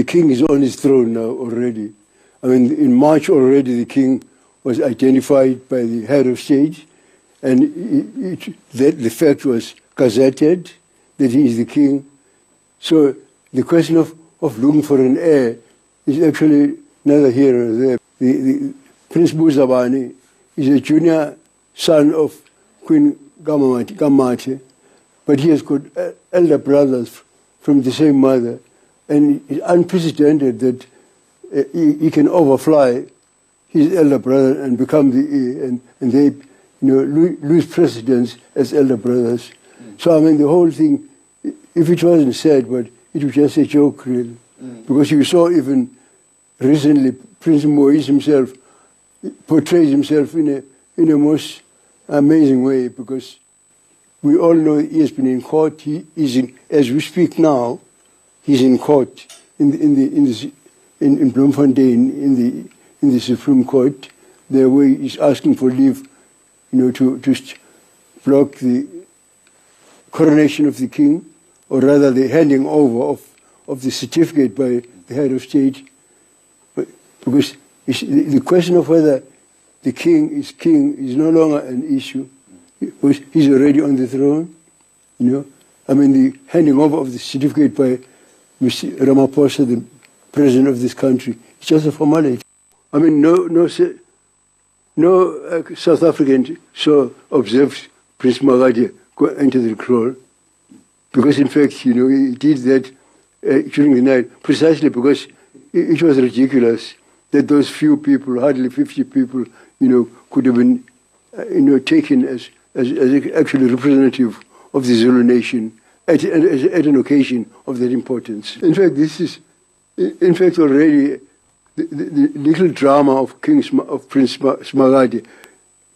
the king is on his throne now already. I mean, in March already the king was identified by the head of state, and the fact was gazetted that he is the king. So the question of looking for an heir is actually neither here nor there. The Prince Buzabazi is a junior son of Queen Gamate, but he has got elder brothers from the same mother, and it's unprecedented that he can overfly his elder brother and become the heir, and they lose precedence as elder brothers. So I mean the whole thing, if it wasn't said, but it was just a joke really. Because you saw even recently Prince Moise himself portrays himself in a most amazing way, because we all know he has been in court. He is in, as we speak now, he's in court in Bloemfontein in the Supreme Court. There where he's asking for leave, to block the coronation of the king, or rather the handing over of the certificate by the head of state. Because the question of whether the king is no longer an issue, because he's already on the throne. I mean, the handing over of the certificate by Mr. Ramaphosa, the president of this country, it's just a formality. I mean, no South African observed Prince Simakade go enter the crawl, because in fact, he did that during the night precisely because it was ridiculous that those few people, hardly 50 people, could have been, taken as actually representative of the Zulu nation at an occasion of that importance. In fact, this is, already the little drama of Prince Simakade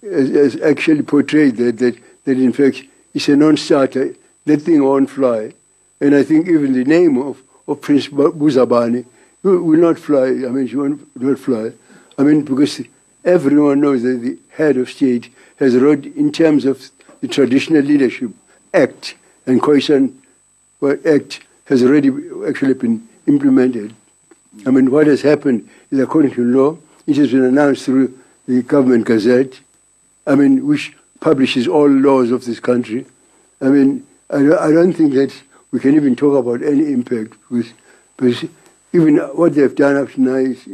has actually portrayed that in fact it's a non-starter. That thing won't fly, and I think even the name of Prince Buzabazi will not fly. I mean, she won't fly. I mean, because everyone knows that the head of state has wrote in terms of the Traditional Leadership Act, and Khoisan Act has already actually been implemented. I mean, what has happened is, according to law, it has been announced through the government gazette, I mean, which publishes all laws of this country. I mean, I don't think that we can even talk about any impact, because even what they've done up to now is,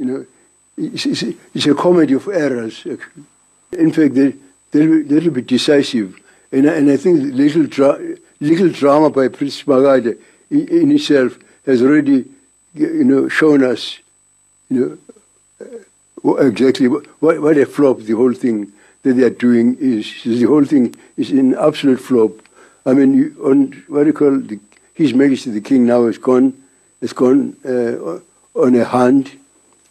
it's a comedy of errors, actually. In fact, they'll be decisive. And I think the legal drama by Prince Simakade in itself has already, shown us, exactly what a flop the whole thing that they are doing is. The whole thing is an absolute flop. I mean, His Majesty the King now has gone on a hunt,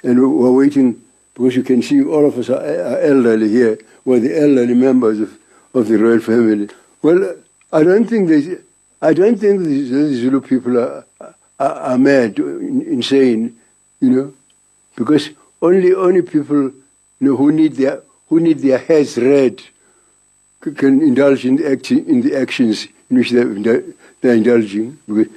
and we're waiting, because you can see all of us are elderly here. We're the elderly members of the royal family. Well, I don't think the Zulu people are mad, insane, because only people who need their heads read can indulge in the actions in which they're indulging. Because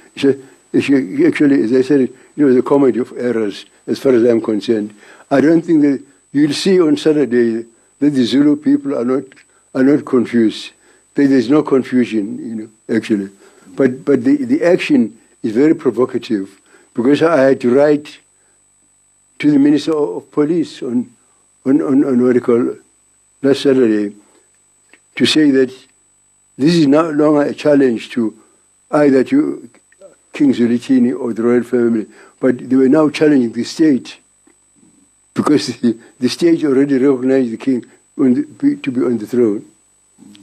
actually, as I said, the comedy of errors, as far as I'm concerned. I don't think that you'll see on Saturday that the Zulu people are not confused. There's no confusion, actually. But the action is very provocative, because I had to write to the Minister of Police on what you call last Saturday, to say that this is no longer a challenge to either to King Zulitini or the royal family, but they were now challenging the state, because the state already recognized the king to be on the throne.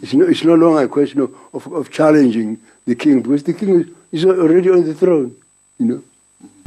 It's no longer a question of challenging the king, because the king is already on the throne,